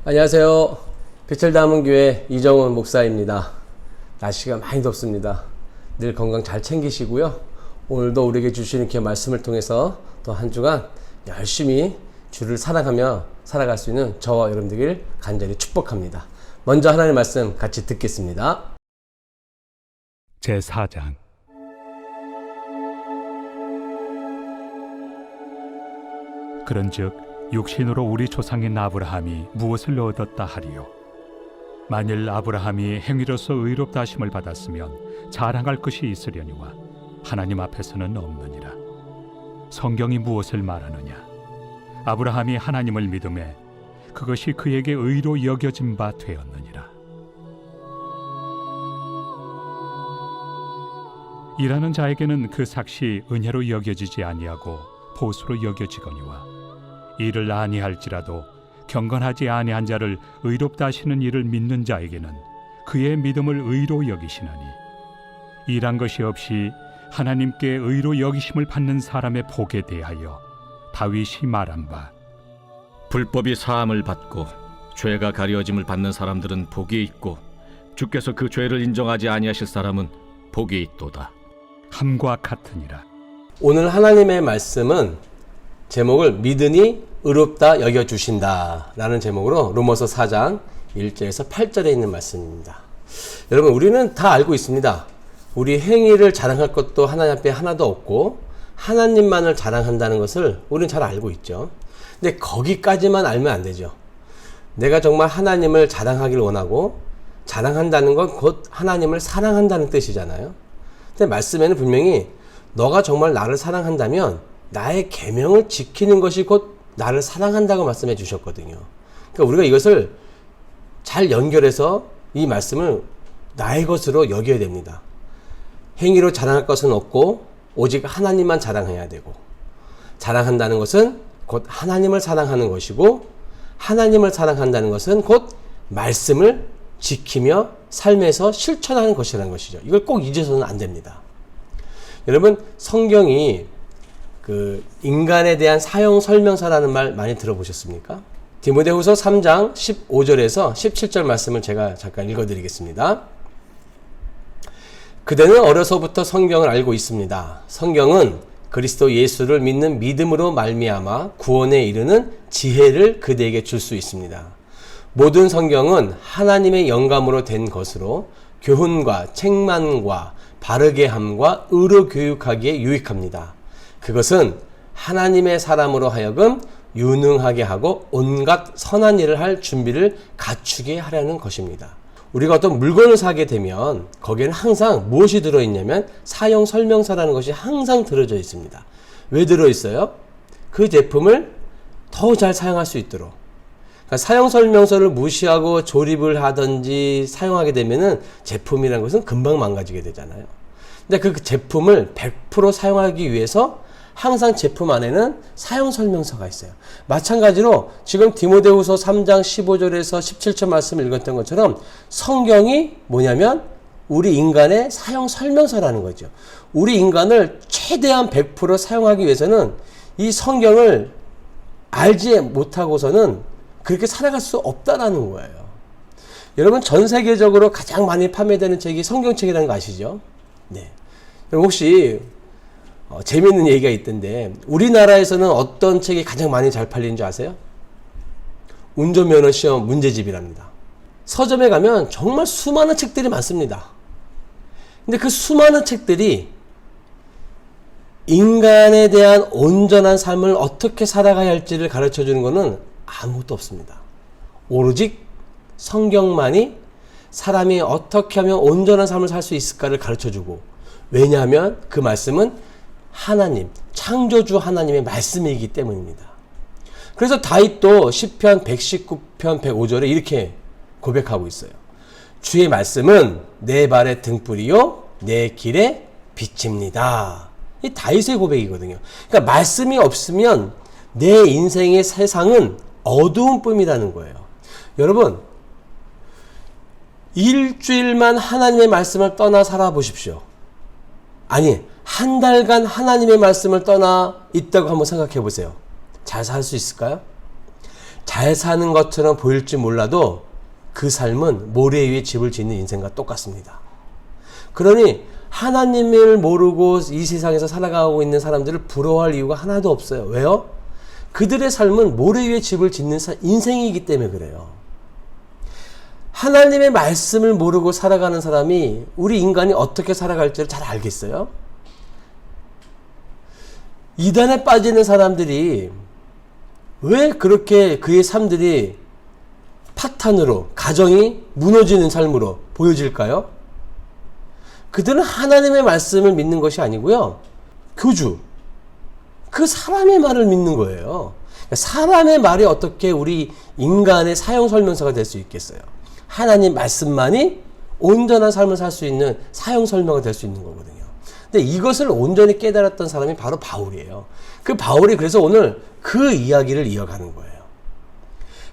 안녕하세요. 빛을 담은 교회 이정훈 목사입니다. 날씨가 많이 덥습니다. 늘 건강 잘 챙기시고요. 오늘도 우리에게 주시는 기회 말씀을 통해서 또 한 주간 열심히 주를 사랑하며 살아갈 수 있는 저와 여러분들 간절히 축복합니다. 먼저 하나님의 말씀 같이 듣겠습니다. 제4장 그런즉 육신으로 우리 조상인 아브라함이 무엇을 얻었다 하리요? 만일 아브라함이 행위로서 의롭다 하심을 받았으면 자랑할 것이 있으려니와 하나님 앞에서는 없느니라. 성경이 무엇을 말하느냐? 아브라함이 하나님을 믿음에 그것이 그에게 의로 여겨진 바 되었느니라. 일하는 자에게는 그 삭시 은혜로 여겨지지 아니하고 보수로 여겨지거니와 이를 아니할지라도 경건하지 아니한 자를 의롭다 하시는 이를 믿는 자에게는 그의 믿음을 의로 여기시나니 일한 것이 없이 하나님께 의로 여기심을 받는 사람의 복에 대하여 다윗이 말한 바 불법이 사함을 받고 죄가 가려짐을 받는 사람들은 복이 있고 주께서 그 죄를 인정하지 아니하실 사람은 복이 있도다 함과 같으니라. 오늘 하나님의 말씀은 제목을 믿으니 의롭다 여겨주신다 라는 제목으로 로마서 4장 1절에서 8절에 있는 말씀입니다. 여러분, 우리는 다 알고 있습니다. 우리 행위를 자랑할 것도 하나님 앞에 하나도 없고 하나님만을 자랑한다는 것을 우리는 잘 알고 있죠. 근데 거기까지만 알면 안 되죠. 내가 정말 하나님을 자랑하길 원하고 자랑한다는 건 곧 하나님을 사랑한다는 뜻이잖아요. 근데 말씀에는 분명히 너가 정말 나를 사랑한다면 나의 계명을 지키는 것이 곧 나를 사랑한다고 말씀해 주셨거든요. 그러니까 우리가 이것을 잘 연결해서 이 말씀을 나의 것으로 여겨야 됩니다. 행위로 자랑할 것은 없고 오직 하나님만 자랑해야 되고, 자랑한다는 것은 곧 하나님을 사랑하는 것이고, 하나님을 사랑한다는 것은 곧 말씀을 지키며 삶에서 실천하는 것이라는 것이죠. 이걸 꼭 잊어서는 안 됩니다. 여러분, 성경이 인간에 대한 사용 설명서라는 말 많이 들어보셨습니까? 디모데후서 3장 15절에서 17절 말씀을 제가 잠깐 읽어드리겠습니다. 그대는 어려서부터 성경을 알고 있습니다. 성경은 그리스도 예수를 믿는 믿음으로 말미암아 구원에 이르는 지혜를 그대에게 줄 수 있습니다. 모든 성경은 하나님의 영감으로 된 것으로 교훈과 책망과 바르게 함과 의로 교육하기에 유익합니다. 그것은 하나님의 사람으로 하여금 유능하게 하고 온갖 선한 일을 할 준비를 갖추게 하려는 것입니다. 우리가 어떤 물건을 사게 되면 거기에는 항상 무엇이 들어있냐면 사용 설명서라는 것이 항상 들어져 있습니다. 왜 들어있어요? 그 제품을 더 잘 사용할 수 있도록. 그러니까 사용 설명서를 무시하고 조립을 하든지 사용하게 되면은 제품이라는 것은 금방 망가지게 되잖아요. 근데 그 제품을 100% 사용하기 위해서 항상 제품 안에는 사용 설명서가 있어요. 마찬가지로 지금 디모데후서 3장 15절에서 17절 말씀을 읽었던 것처럼 성경이 뭐냐면 우리 인간의 사용 설명서라는 거죠. 우리 인간을 최대한 100% 사용하기 위해서는 이 성경을 알지 못하고서는 그렇게 살아갈 수 없다라는 거예요. 여러분, 전 세계적으로 가장 많이 판매되는 책이 성경책이라는 거 아시죠? 네. 혹시 재미있는 얘기가 있던데 우리나라에서는 어떤 책이 가장 많이 잘 팔리는 줄 아세요? 운전면허 시험 문제집이랍니다. 서점에 가면 정말 수많은 책들이 많습니다. 근데 그 수많은 책들이 인간에 대한 온전한 삶을 어떻게 살아가야 할지를 가르쳐 주는 것은 아무것도 없습니다. 오로지 성경만이 사람이 어떻게 하면 온전한 삶을 살 수 있을까를 가르쳐 주고, 왜냐하면 그 말씀은 하나님, 창조주 하나님의 말씀이기 때문입니다. 그래서 다윗도 시편 119편 105절에 이렇게 고백하고 있어요. 주의 말씀은 내 발의 등불이요 내 길의 빛입니다. 이 다윗의 고백이거든요. 그러니까 말씀이 없으면 내 인생의 세상은 어두운 뿐이라는 거예요. 여러분, 일주일만 하나님의 말씀을 떠나 살아보십시오. 아니, 한 달간 하나님의 말씀을 떠나 있다고 한번 생각해 보세요. 잘 살 수 있을까요? 잘 사는 것처럼 보일지 몰라도 그 삶은 모래 위에 집을 짓는 인생과 똑같습니다. 그러니 하나님을 모르고 이 세상에서 살아가고 있는 사람들을 부러워할 이유가 하나도 없어요. 왜요? 그들의 삶은 모래 위에 집을 짓는 인생이기 때문에 그래요. 하나님의 말씀을 모르고 살아가는 사람이 우리 인간이 어떻게 살아갈지를 잘 알겠어요? 이단에 빠지는 사람들이 왜 그렇게 그의 삶들이 파탄으로, 가정이 무너지는 삶으로 보여질까요? 그들은 하나님의 말씀을 믿는 것이 아니고요, 교주, 그 사람의 말을 믿는 거예요. 사람의 말이 어떻게 우리 인간의 사형 설명서가 될 수 있겠어요? 하나님 말씀만이 온전한 삶을 살 수 있는 사형 설명이 될 수 있는 거거든요. 근데 이것을 온전히 깨달았던 사람이 바로 바울이에요. 그 바울이 그래서 오늘 그 이야기를 이어가는 거예요.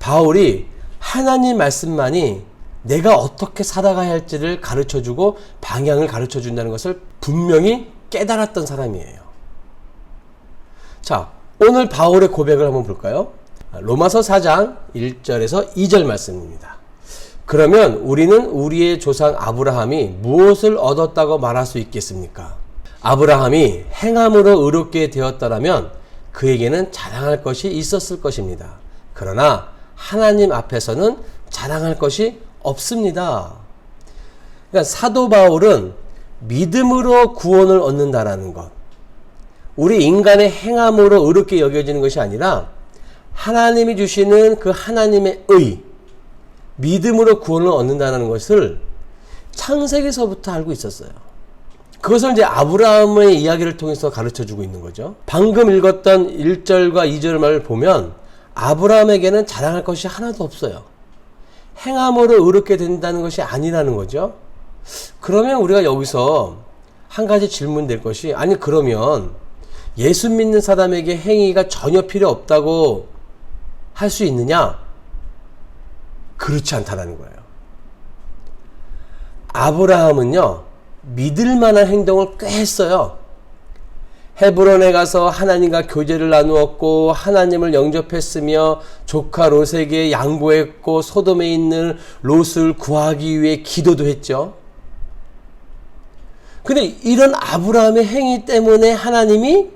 바울이 하나님 말씀만이 내가 어떻게 살아가야 할지를 가르쳐주고 방향을 가르쳐준다는 것을 분명히 깨달았던 사람이에요. 자, 오늘 바울의 고백을 한번 볼까요? 로마서 4장 1절에서 2절 말씀입니다. 그러면 우리는 우리의 조상 아브라함이 무엇을 얻었다고 말할 수 있겠습니까? 아브라함이 행함으로 의롭게 되었더라면 그에게는 자랑할 것이 있었을 것입니다. 그러나 하나님 앞에서는 자랑할 것이 없습니다. 그러니까 사도 바울은 믿음으로 구원을 얻는다라는 것, 우리 인간의 행함으로 의롭게 여겨지는 것이 아니라 하나님이 주시는 그 하나님의 의, 믿음으로 구원을 얻는다는 것을 창세기서부터 알고 있었어요. 그것을 이제 아브라함의 이야기를 통해서 가르쳐주고 있는 거죠. 방금 읽었던 1절과 2절 말을 보면 아브라함에게는 자랑할 것이 하나도 없어요. 행함으로 의롭게 된다는 것이 아니라는 거죠. 그러면 우리가 여기서 한 가지 질문 될 것이, 아니 그러면 예수 믿는 사람에게 행위가 전혀 필요 없다고 할 수 있느냐? 그렇지 않다라는 거예요. 아브라함은요, 믿을 만한 행동을 꽤 했어요. 헤브론에 가서 하나님과 교제를 나누었고 하나님을 영접했으며 조카 롯에게 양보했고 소돔에 있는 롯을 구하기 위해 기도도 했죠. 근데 이런 아브라함의 행위 때문에 하나님이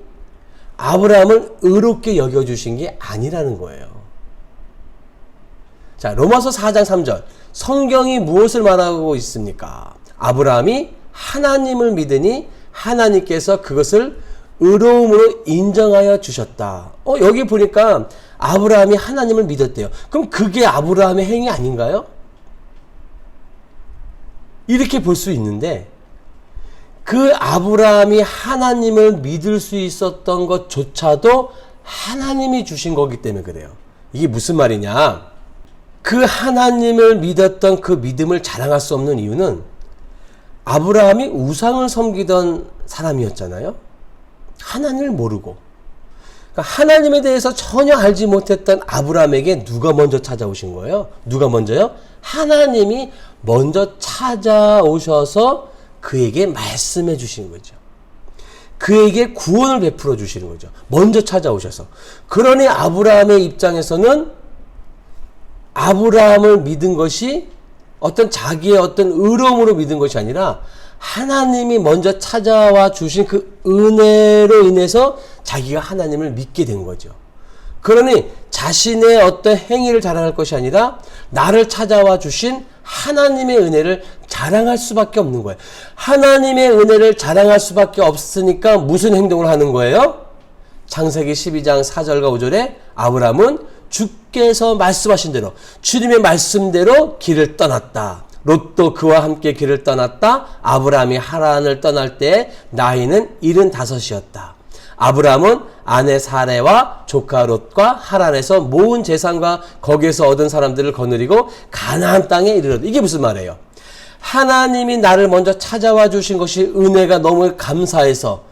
아브라함을 의롭게 여겨주신 게 아니라는 거예요. 자, 로마서 4장 3절. 성경이 무엇을 말하고 있습니까? 아브라함이 하나님을 믿으니 하나님께서 그것을 의로움으로 인정하여 주셨다. 여기 보니까 아브라함이 하나님을 믿었대요. 그럼 그게 아브라함의 행위 아닌가요? 이렇게 볼 수 있는데, 그 아브라함이 하나님을 믿을 수 있었던 것조차도 하나님이 주신 거기 때문에 그래요. 이게 무슨 말이냐? 그 하나님을 믿었던 그 믿음을 자랑할 수 없는 이유는 아브라함이 우상을 섬기던 사람이었잖아요. 하나님을 모르고. 그러니까 하나님에 대해서 전혀 알지 못했던 아브라함에게 누가 먼저 찾아오신 거예요? 누가 먼저요? 하나님이 먼저 찾아오셔서 그에게 말씀해 주신 거죠. 그에게 구원을 베풀어 주시는 거죠. 먼저 찾아오셔서. 그러니 아브라함의 입장에서는 아브라함을 믿은 것이 어떤 자기의 어떤 의로움으로 믿은 것이 아니라 하나님이 먼저 찾아와 주신 그 은혜로 인해서 자기가 하나님을 믿게 된 거죠. 그러니 자신의 어떤 행위를 자랑할 것이 아니라 나를 찾아와 주신 하나님의 은혜를 자랑할 수밖에 없는 거예요. 하나님의 은혜를 자랑할 수밖에 없으니까 무슨 행동을 하는 거예요? 창세기 12장 4절과 5절에 아브라함은 주께서 말씀하신 대로, 주님의 말씀대로 길을 떠났다. 롯도 그와 함께 길을 떠났다. 아브라함이 하란을 떠날 때 나이는 75이었다. 아브라함은 아내 사레와 조카 롯과 하란에서 모은 재산과 거기에서 얻은 사람들을 거느리고 가나안 땅에 이르렀다. 이게 무슨 말이에요? 하나님이 나를 먼저 찾아와 주신 것이 은혜가 너무 감사해서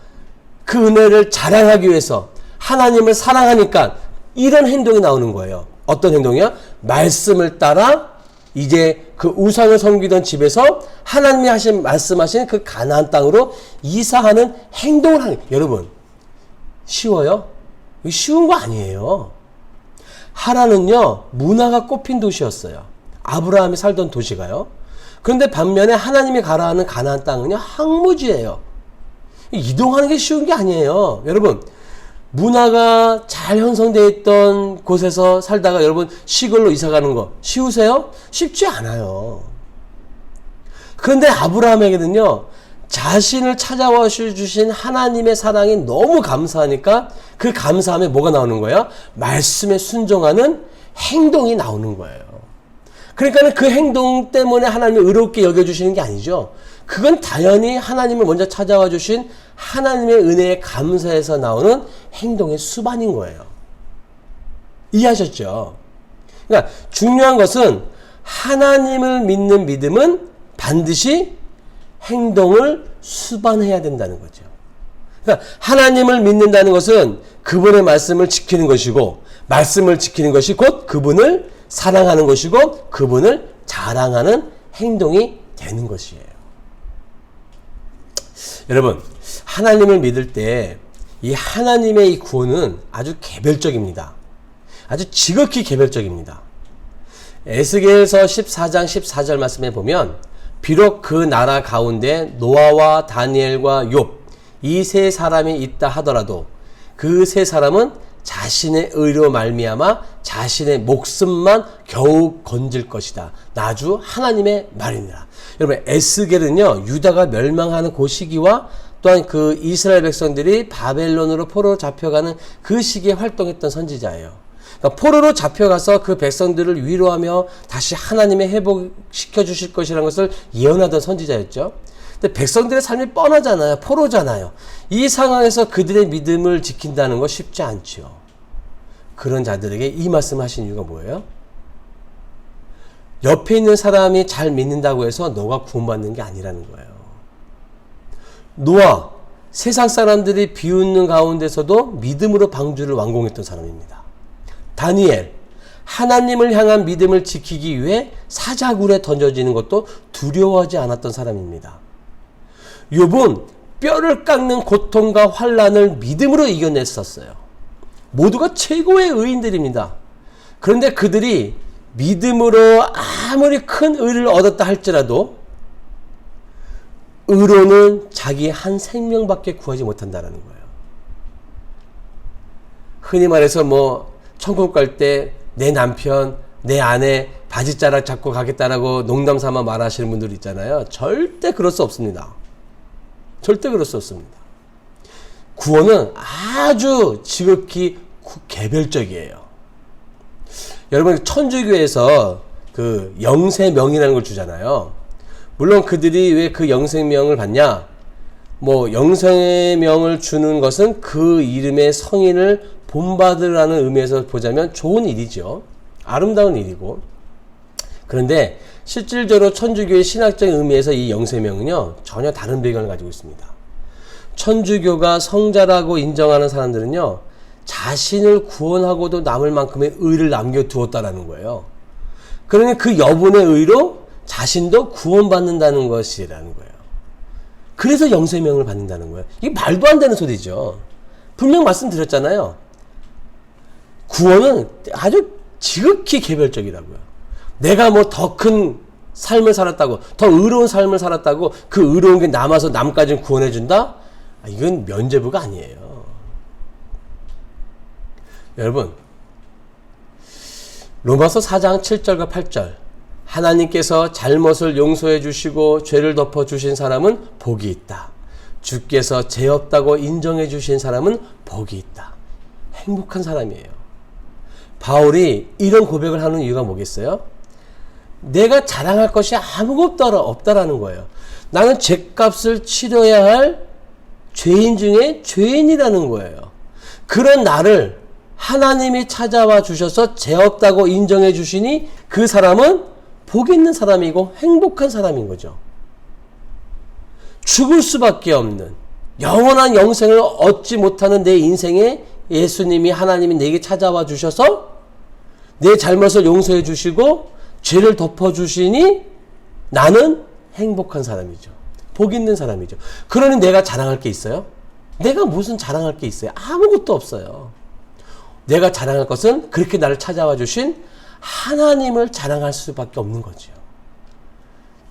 그 은혜를 자랑하기 위해서 하나님을 사랑하니까 이런 행동이 나오는 거예요. 어떤 행동이야? 말씀을 따라 이제 그 우상을 섬기던 집에서 하나님이 말씀하신 그 가나안 땅으로 이사하는 행동을 하는 거예요. 여러분, 쉬워요? 쉬운 거 아니에요. 하란은요, 문화가 꽃핀 도시였어요. 아브라함이 살던 도시가요. 그런데 반면에 하나님이 가라 하는 가나안 땅은요, 항무지예요. 이동하는 게 쉬운 게 아니에요. 여러분, 문화가 잘 형성되어 있던 곳에서 살다가 여러분 시골로 이사 가는 거 쉬우세요? 쉽지 않아요. 그런데 아브라함에게는요, 자신을 찾아와 주신 하나님의 사랑이 너무 감사하니까 그 감사함에 뭐가 나오는 거예요? 말씀에 순종하는 행동이 나오는 거예요. 그러니까 그 행동 때문에 하나님이 의롭게 여겨주시는 게 아니죠. 그건 당연히 하나님을 먼저 찾아와 주신 하나님의 은혜에 감사해서 나오는 행동의 수반인 거예요. 이해하셨죠? 그러니까 중요한 것은 하나님을 믿는 믿음은 반드시 행동을 수반해야 된다는 거죠. 그러니까 하나님을 믿는다는 것은 그분의 말씀을 지키는 것이고, 말씀을 지키는 것이 곧 그분을 사랑하는 것이고, 그분을 자랑하는 행동이 되는 것이에요. 여러분, 하나님을 믿을 때 이 하나님의 이 구원은 아주 개별적입니다. 아주 지극히 개별적입니다. 에스겔서 14장 14절 말씀에 보면, 비록 그 나라 가운데 노아와 다니엘과 욥 이 세 사람이 있다 하더라도 그 세 사람은 자신의 의로 말미암아 자신의 목숨만 겨우 건질 것이다. 나주 하나님의 말이니라. 여러분, 에스겔은요, 유다가 멸망하는 그 시기와 또한 그 이스라엘 백성들이 바벨론으로 포로로 잡혀가는 그 시기에 활동했던 선지자예요. 그러니까 포로로 잡혀가서 그 백성들을 위로하며 다시 하나님의 회복시켜 주실 것이라는 것을 예언하던 선지자였죠. 근데 백성들의 삶이 뻔하잖아요. 포로잖아요. 이 상황에서 그들의 믿음을 지킨다는 거 쉽지 않죠. 그런 자들에게 이 말씀을 하신 이유가 뭐예요? 옆에 있는 사람이 잘 믿는다고 해서 너가 구원받는 게 아니라는 거예요. 노아, 세상 사람들이 비웃는 가운데서도 믿음으로 방주를 완공했던 사람입니다. 다니엘, 하나님을 향한 믿음을 지키기 위해 사자굴에 던져지는 것도 두려워하지 않았던 사람입니다. 욥은 뼈를 깎는 고통과 환난을 믿음으로 이겨냈었어요. 모두가 최고의 의인들입니다. 그런데 그들이 믿음으로 아무리 큰 의를 얻었다 할지라도 의로는 자기 한 생명밖에 구하지 못한다는 거예요. 흔히 말해서 천국 갈 때 내 남편, 내 아내 바지자락 잡고 가겠다라고 농담 삼아 말하시는 분들 있잖아요. 절대 그럴 수 없습니다. 절대 그럴 수 없습니다. 구원은 아주 지극히 개별적이에요. 여러분, 천주교에서 그 영세명이라는 걸 주잖아요. 물론 그들이 왜 그 영생명을 받냐? 영생명을 주는 것은 그 이름의 성인을 본받으라는 의미에서 보자면 좋은 일이죠. 아름다운 일이고. 그런데 실질적으로 천주교의 신학적인 의미에서 이 영생명은요, 전혀 다른 배경을 가지고 있습니다. 천주교가 성자라고 인정하는 사람들은요, 자신을 구원하고도 남을 만큼의 의를 남겨두었다라는 거예요. 그러니 그 여분의 의로 자신도 구원받는다는 것이라는 거예요. 그래서 영생명을 받는다는 거예요. 이게 말도 안 되는 소리죠. 분명 말씀드렸잖아요. 구원은 아주 지극히 개별적이라고요. 내가 더 큰 삶을 살았다고, 더 의로운 삶을 살았다고 그 의로운 게 남아서 남까지는 구원해준다? 이건 면죄부가 아니에요. 여러분, 로마서 4장 7절과 8절, 하나님께서 잘못을 용서해 주시고 죄를 덮어 주신 사람은 복이 있다. 주께서 죄 없다고 인정해 주신 사람은 복이 있다. 행복한 사람이에요. 바울이 이런 고백을 하는 이유가 뭐겠어요? 내가 자랑할 것이 아무것도 없다라는 거예요. 나는 죄값을 치러야 할 죄인 중에 죄인이라는 거예요. 그런 나를 하나님이 찾아와 주셔서 죄 없다고 인정해 주시니 그 사람은 복 있는 사람이고 행복한 사람인 거죠. 죽을 수밖에 없는 영원한 영생을 얻지 못하는 내 인생에 예수님이, 하나님이 내게 찾아와 주셔서 내 잘못을 용서해 주시고 죄를 덮어 주시니 나는 행복한 사람이죠. 복 있는 사람이죠. 그러니 내가 자랑할 게 있어요? 내가 무슨 자랑할 게 있어요? 아무것도 없어요. 내가 자랑할 것은 그렇게 나를 찾아와 주신 하나님을 자랑할 수밖에 없는 거죠.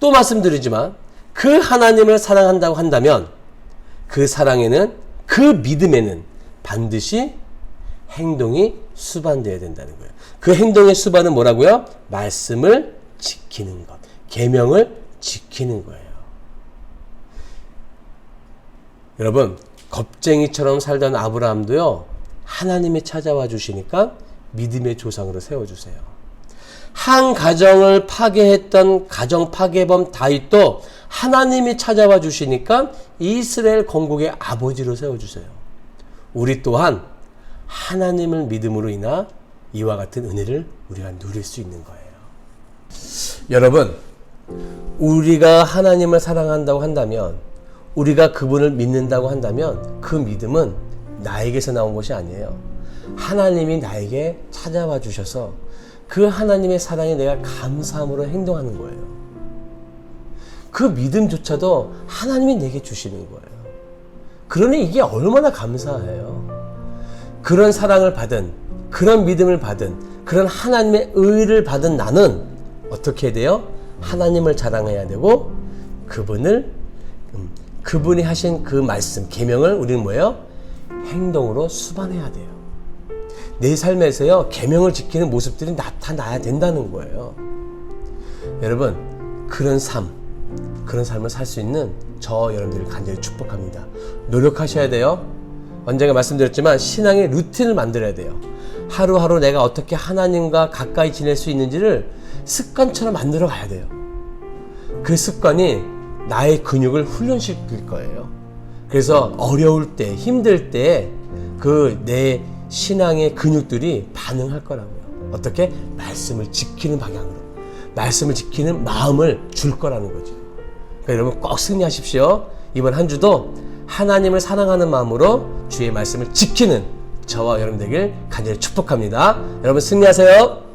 또 말씀드리지만 그 하나님을 사랑한다고 한다면 그 사랑에는, 그 믿음에는 반드시 행동이 수반되어야 된다는 거예요. 그 행동의 수반은 뭐라고요? 말씀을 지키는 것, 계명을 지키는 거예요. 여러분, 겁쟁이처럼 살던 아브라함도요, 하나님이 찾아와 주시니까 믿음의 조상으로 세워주세요. 한 가정을 파괴했던 가정 파괴범 다윗도 하나님이 찾아와 주시니까 이스라엘 건국의 아버지로 세워주세요. 우리 또한 하나님을 믿음으로 인하 이와 같은 은혜를 우리가 누릴 수 있는 거예요. 여러분, 우리가 하나님을 사랑한다고 한다면, 우리가 그분을 믿는다고 한다면 그 믿음은 나에게서 나온 것이 아니에요. 하나님이 나에게 찾아와 주셔서 그 하나님의 사랑에 내가 감사함으로 행동하는 거예요. 그 믿음조차도 하나님이 내게 주시는 거예요. 그러니 이게 얼마나 감사해요. 그런 사랑을 받은, 그런 믿음을 받은, 그런 하나님의 의를 받은 나는 어떻게 돼요? 하나님을 자랑해야 되고, 그분이 하신 그 말씀, 계명을 우리는 뭐예요? 행동으로 수반해야 돼요. 내 삶에서요, 계명을 지키는 모습들이 나타나야 된다는 거예요. 여러분, 그런 삶을 살 수 있는 저 여러분들을 간절히 축복합니다. 노력하셔야 돼요. 언젠가 말씀드렸지만 신앙의 루틴을 만들어야 돼요. 하루하루 내가 어떻게 하나님과 가까이 지낼 수 있는지를 습관처럼 만들어 가야 돼요. 그 습관이 나의 근육을 훈련시킬 거예요. 그래서 어려울 때, 힘들 때 그 내 신앙의 근육들이 반응할 거라고요. 어떻게? 말씀을 지키는 방향으로, 말씀을 지키는 마음을 줄 거라는 거죠. 그러니까 여러분 꼭 승리하십시오. 이번 한 주도 하나님을 사랑하는 마음으로 주의 말씀을 지키는 저와 여러분 되길 간절히 축복합니다. 여러분 승리하세요.